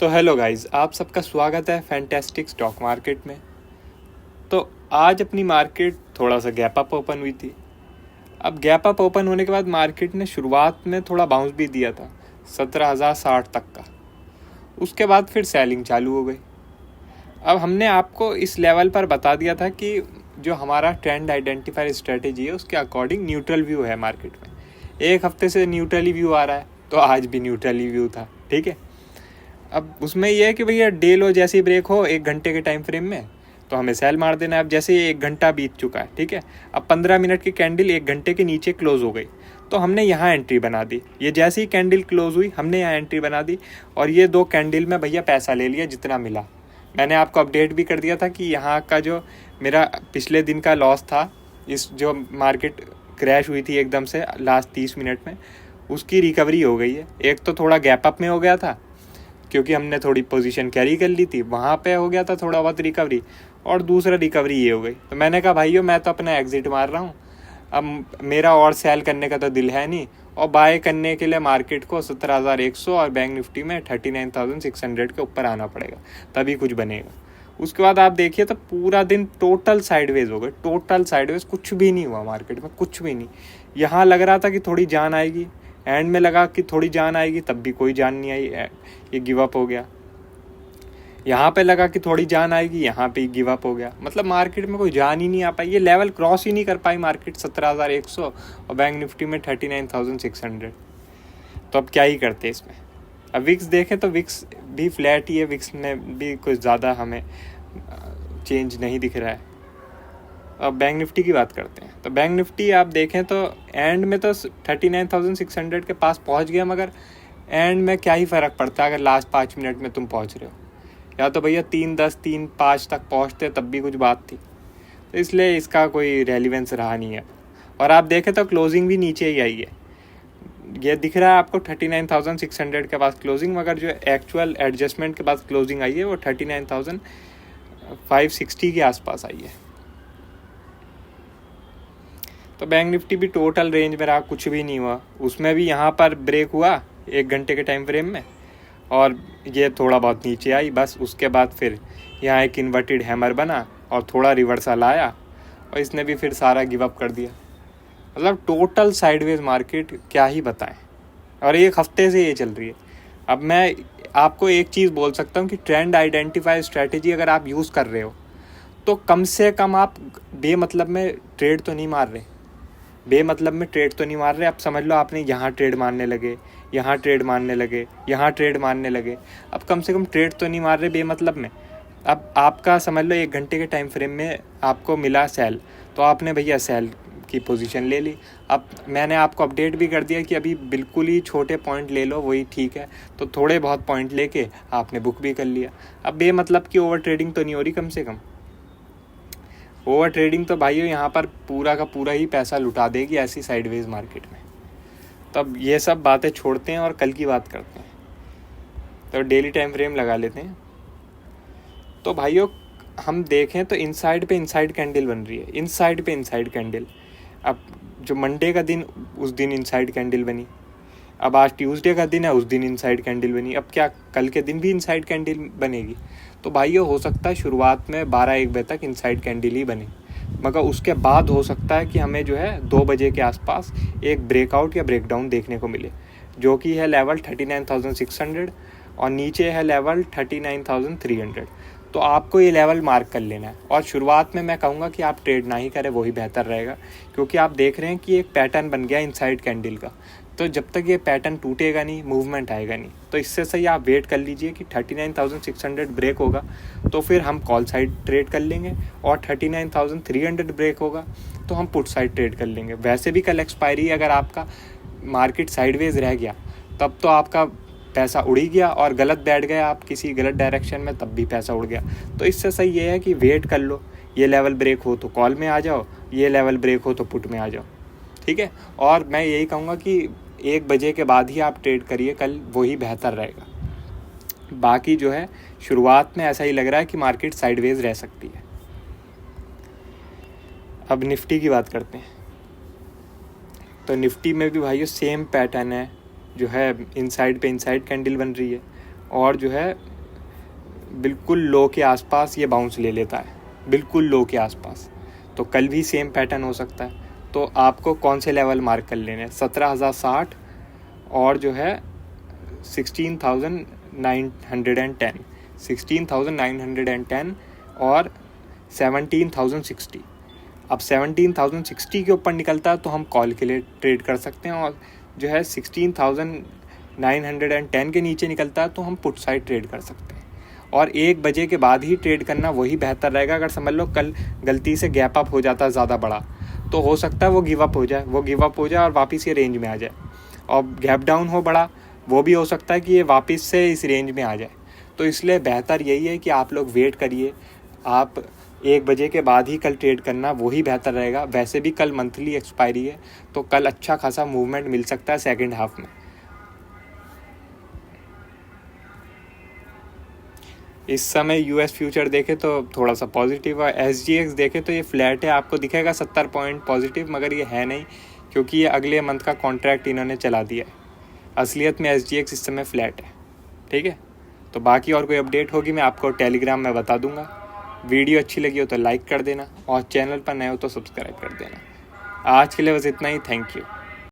तो hello guys, आप सबका स्वागत है फैंटास्टिक स्टॉक मार्केट में। तो आज अपनी मार्केट थोड़ा सा गैप अप ओपन हुई थी। अब गैप अप ओपन होने के बाद मार्केट ने शुरुआत में थोड़ा बाउंस भी दिया था 17,060 तक का। उसके बाद फिर सेलिंग चालू हो गई। अब हमने आपको इस लेवल पर बता दिया था कि जो हमारा ट्रेंड आइडेंटिफायर स्ट्रेटेजी है उसके अकॉर्डिंग न्यूट्रल व्यू है मार्केट में। एक हफ्ते से न्यूट्रल ही व्यू आ रहा है, तो आज भी न्यूट्रल ही व्यू था। ठीक है, अब उसमें यह है कि भैया डे लो जैसे ही ब्रेक हो 1 घंटे के टाइम फ्रेम में तो हमें सेल मार देना है। अब जैसे ही 1 घंटा बीत चुका है, ठीक है, अब 15 मिनट की कैंडल 1 घंटे के नीचे क्लोज हो गई, तो हमने यहाँ एंट्री बना दी। ये जैसे ही कैंडल क्लोज हुई हमने यहाँ एंट्री बना दी और ये 2 कैंडल में भैया पैसा ले लिया जितना मिला। मैंने आपको अपडेट भी कर दिया था कि यहाँ का जो मेरा पिछले दिन का लॉस था, इस जो मार्केट क्रैश हुई थी एकदम से लास्ट 30 मिनट में, उसकी रिकवरी हो गई है। एक तो थोड़ा गैप अप में हो गया था क्योंकि हमने थोड़ी पोजीशन कैरी कर ली थी, वहाँ पे हो गया था थोड़ा बहुत रिकवरी, और दूसरा रिकवरी ये हो गई। तो मैंने कहा भाइयों मैं तो अपना एग्जिट मार रहा हूँ, अब मेरा और सेल करने का तो दिल है नहीं, और बाय करने के लिए मार्केट को 17,100 और बैंक निफ्टी में 39,600 के ऊपर आना पड़ेगा, तभी कुछ बनेगा। उसके बाद आप देखिए तो पूरा दिन टोटल साइडवेज हो गए, टोटल साइडवेज, कुछ भी नहीं हुआ मार्केट में, कुछ भी नहीं। यहाँ लग रहा था कि थोड़ी जान आएगी, एंड में लगा कि थोड़ी जान आएगी, तब भी कोई जान नहीं आई, ये गिव अप हो गया। यहाँ पे लगा कि थोड़ी जान आएगी, यहाँ पे गिव अप हो गया। मतलब मार्केट में कोई जान ही नहीं आ पाई, ये लेवल क्रॉस ही नहीं कर पाई मार्केट 17,100 और बैंक निफ्टी में 39,600। तो अब क्या ही करते इसमें। अब विक्स देखें तो विक्स भी फ्लैट ही है, विक्स में भी कुछ ज़्यादा हमें चेंज नहीं दिख रहा है। अब बैंक निफ्टी की बात करते हैं। तो बैंक निफ्टी आप देखें तो एंड में तो 39,600 के पास पहुंच गया, मगर एंड में क्या ही फ़र्क पड़ता है अगर लास्ट 5 मिनट में तुम पहुंच रहे हो। या तो भैया 3:10 3:05 तक पहुंचते तब भी कुछ बात थी, तो इसलिए इसका कोई रेलिवेंस रहा नहीं है। और आप देखें तो क्लोजिंग भी नीचे ही आई है, ये दिख रहा है आपको 39,600 के पास क्लोजिंग, मगर जो एक्चुअल एडजस्टमेंट के पास क्लोजिंग आई है वो 39,560 के आसपास आई है। तो बैंक निफ्टी भी टोटल रेंज में रहा, कुछ भी नहीं हुआ। उसमें भी यहाँ पर ब्रेक हुआ 1 घंटे के टाइम फ्रेम में, और ये थोड़ा बहुत नीचे आई बस। उसके बाद फिर यहाँ एक इन्वर्टेड हैमर बना और थोड़ा रिवर्सल आया, और इसने भी फिर सारा गिव अप कर दिया। मतलब टोटल साइडवेज मार्केट, क्या ही बताएं। और 1 हफ्ते से ये चल रही है। अब मैं आपको एक चीज़ बोल सकता हूँ कि ट्रेंड आइडेंटिफाई स्ट्रैटेजी अगर आप यूज़ कर रहे हो तो कम से कम आप बेमतलब में ट्रेड तो नहीं मार रहे, बेमतलब में ट्रेड तो नहीं मार रहे। आप समझ लो आपने यहाँ ट्रेड मारने लगे, यहाँ ट्रेड मारने लगे, यहाँ ट्रेड मारने लगे, अब कम से कम ट्रेड तो नहीं मार रहे बेमतलब में। अब आपका समझ लो 1 घंटे के टाइम फ्रेम में आपको मिला सेल, तो आपने भैया सेल की पोजीशन ले ली। अब मैंने आपको अपडेट भी कर दिया कि अभी बिल्कुल ही छोटे पॉइंट ले लो, वही ठीक है। तो थोड़े बहुत पॉइंट लेके आपने बुक भी कर लिया। अब बेमतलब की ओवर ट्रेडिंग तो नहीं हो रही कम से कम। ओवर ट्रेडिंग तो भाइयों यहाँ पर पूरा का पूरा ही पैसा लुटा देगी ऐसी साइडवेज मार्केट में। तब ये सब बातें छोड़ते हैं और कल की बात करते हैं। तो डेली टाइम फ्रेम लगा लेते हैं। तो भाइयों हम देखें तो इनसाइड पे इनसाइड कैंडल बन रही है, इनसाइड पे इनसाइड कैंडल। अब जो मंडे का दिन, उस दिन इनसाइड कैंडल बनी। अब आज ट्यूसडे का दिन है, उस दिन इनसाइड कैंडल बनी। अब क्या कल के दिन भी इनसाइड कैंडल बनेगी? तो भाइयों हो सकता है शुरुआत में 12-1 बजे तक इनसाइड कैंडल ही बने, मगर उसके बाद हो सकता है कि हमें जो है 2 बजे के आसपास एक ब्रेकआउट या ब्रेकडाउन देखने को मिले, जो कि है लेवल 39,600 और नीचे है लेवल 39,300। तो आपको ये लेवल मार्क कर लेना है। और शुरुआत में मैं कहूँगा कि आप ट्रेड ना ही करें, वही बेहतर रहेगा, क्योंकि आप देख रहे हैं कि एक पैटर्न बन गया इनसाइड कैंडल का। तो जब तक ये पैटर्न टूटेगा नहीं, मूवमेंट आएगा नहीं। तो इससे सही आप वेट कर लीजिए कि 39,600 ब्रेक होगा तो फिर हम कॉल साइड ट्रेड कर लेंगे, और 39,300 ब्रेक होगा तो हम पुट साइड ट्रेड कर लेंगे। वैसे भी कल एक्सपायरी, अगर आपका मार्केट साइडवेज रह गया तब तो आपका पैसा उड़ ही गया, और गलत बैठ गया आप किसी गलत डायरेक्शन में, तब भी पैसा उड़ गया। तो इससे सही ये है कि वेट कर लो, ये लेवल ब्रेक हो तो कॉल में आ जाओ, ये लेवल ब्रेक हो तो पुट में आ जाओ, ठीक है। और मैं यही कहूँगा कि 1 बजे के बाद ही आप ट्रेड करिए कल, वही बेहतर रहेगा। बाकी जो है शुरुआत में ऐसा ही लग रहा है कि मार्केट साइडवेज रह सकती है। अब निफ्टी की बात करते हैं। तो निफ्टी में भी भाइयों सेम पैटर्न है, जो है इनसाइड पे इनसाइड कैंडल बन रही है, और जो है बिल्कुल लो के आसपास ये बाउंस ले लेता है, बिल्कुल लो के आसपास। तो कल भी सेम पैटर्न हो सकता है। तो आपको कौन से लेवल मार्क कर लेने हैं, 17,060 और जो है 16,910, 16,910 और 17,060। अब 17,060 के ऊपर निकलता है तो हम कॉल के लिए ट्रेड कर सकते हैं, और जो है 16,910 के नीचे निकलता है तो हम पुट साइड ट्रेड कर सकते हैं। और 1 बजे के बाद ही ट्रेड करना वही बेहतर रहेगा। अगर समझ लो कल गलती से गैप अप हो जाता है ज़्यादा बड़ा, तो हो सकता है वो गिव अप हो जाए और वापस ये रेंज में आ जाए। और गैप डाउन हो बड़ा, वो भी हो सकता है कि ये वापस से इस रेंज में आ जाए। तो इसलिए बेहतर यही है कि आप लोग वेट करिए, आप 1 बजे के बाद ही कल ट्रेड करना वही बेहतर रहेगा। वैसे भी कल मंथली एक्सपायरी है, तो कल अच्छा खासा मूवमेंट मिल सकता है सेकेंड हाफ में। इस समय यूएस फ्यूचर देखे तो थोड़ा सा पॉजिटिव है, एसजीएक्स देखे तो ये फ्लैट है, आपको दिखेगा 70 पॉइंट पॉजिटिव, मगर ये है नहीं, क्योंकि ये अगले मंथ का कॉन्ट्रैक्ट इन्होंने चला दिया है। असलियत में एसजीएक्स इस समय फ्लैट है। ठीक है, तो बाकी और कोई अपडेट होगी मैं आपको टेलीग्राम में बता दूंगा। वीडियो अच्छी लगी हो तो लाइक कर देना, और चैनल पर नए हो तो सब्सक्राइब कर देना। आज के लिए बस इतना ही, थैंक यू।